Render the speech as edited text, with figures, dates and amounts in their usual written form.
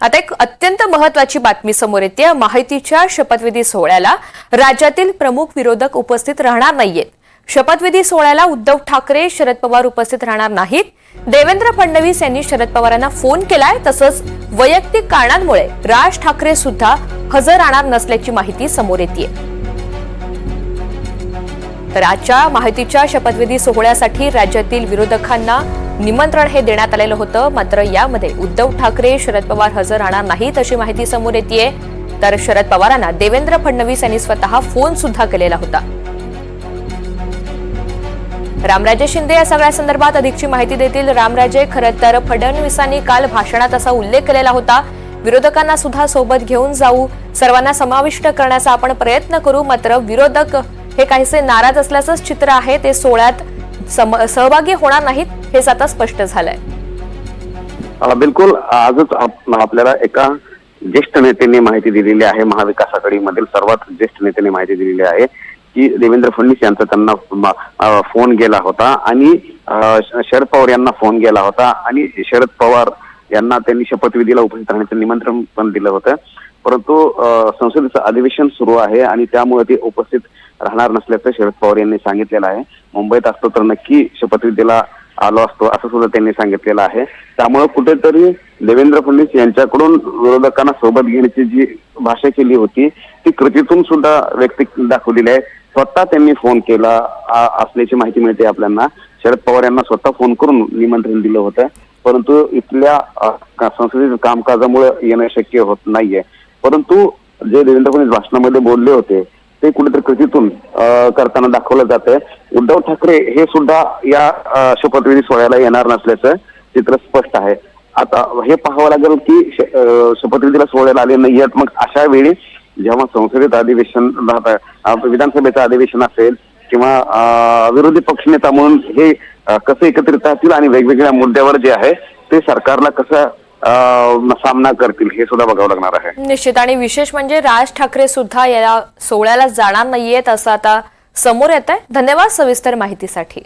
आता एक अत्यंत महत्त्वाची बातमी समोर येते। माहितीच्या शपथविधी सोहळ्याला राज्यातील प्रमुख विरोधक उपस्थित राहणार नाहीयेत। शपथविधी सोहळ्याला उद्धव ठाकरे, शरद पवार उपस्थित राहणार नाहीत। देवेंद्र फडणवीस यांनी शरद पवारांना फोन केलाय। तसंच वैयक्तिक कारणांमुळे राज ठाकरे सुद्धा हजर राहणार नसल्याची माहिती समोर येते। तर आजच्या माहितीच्या शपथविधी सोहळ्यासाठी राज्यातील विरोधकांना निमंत्रण हे देण्यात आलेलं होतं। मात्र यामध्ये उद्धव ठाकरे, शरद पवार हजर राहणार नाहीत अशी माहिती समोर येते। तर शरद पवारांना देवेंद्र फडणवीस यांनी स्वतः फोन सुद्धा केलेला होता। रामराजे शिंदे या सगळ्या संदर्भात अधिकची माहिती देतील। रामराजे, खरं तर फडणवीसांनी काल भाषणात असा उल्लेख केलेला होता, विरोधकांना सुद्धा सोबत घेऊन जाऊ, सर्वांना समाविष्ट करण्याचा आपण प्रयत्न करू। मात्र विरोधक हे काहीसे नाराज असल्याचं चित्र आहे। ते सोहळ्यात सहभागी होणार नाहीत हेच आता स्पष्ट झालंय। बिलकुल, आजच आपल्याला एका ज्येष्ठ नेत्यांनी माहिती दिलेली आहे, महाविकास आघाडीमधील सर्वात ज्येष्ठ नेत्यांनी माहिती दिलेली आहे की देवेंद्र फडणवीस यांचा त्यांना फोन गेला होता आणि शरद पवार यांना फोन गेला होता आणि शरद पवार यांना त्यांनी शपथविधीला उपस्थित राहण्याचं निमंत्रण पण दिलं होतं। परंतु संसदेचं अधिवेशन सुरू आहे आणि त्यामुळे ते उपस्थित राहणार नसल्याचं शरद पवार यांनी सांगितलेलं आहे। मुंबईत असतो तर नक्की शपथविधीला आलो असतो असं सुद्धा त्यांनी सांगितलेलं आहे। त्यामुळे कुठेतरी देवेंद्र फडणवीस यांच्याकडून विरोधकांना सोबत घेण्याची जी भाषा केली होती ती कृतीतून सुद्धा व्यक्त दाखवलेली आहे। स्वतः त्यांनी फोन केला असल्याची माहिती मिळते आपल्याला। शरद पवार यांना स्वतः फोन करून निमंत्रण दिलं होतं, परंतु इथल्या संसदेच्या कामकाजामुळे येणं शक्य होत नाहीये। परंतु जे देवेंद्र फडणवीस भाषणामध्ये बोलले होते ते कुठेतरी कृतीतून करताना दाखवलं जातंय। उद्धव ठाकरे हे सुद्धा या शपथविधी सोहळ्याला येणार नसल्याचं चित्र स्पष्ट आहे। आता हे पाहावं लागेल की शपथविधीला सोहळ्याला आले नाहीयेत, मग अशा वेळी जेव्हा संसदेत अधिवेशन विधानसभेचं अधिवेशन असेल किंवा विरोधी पक्षनेता म्हणून हे कसे एकत्रित राहतील आणि वेगवेगळ्या मुद्द्यावर जे आहे ते सरकारला कसं सामना करतील हे सुद्धा बघावं लागणार आहे। निश्चित, आणि विशेष म्हणजे राज ठाकरे सुद्धा या सोहळ्याला जाणार नाहीयेत असं आता समोर येत आहे। धन्यवाद सविस्तर माहितीसाठी।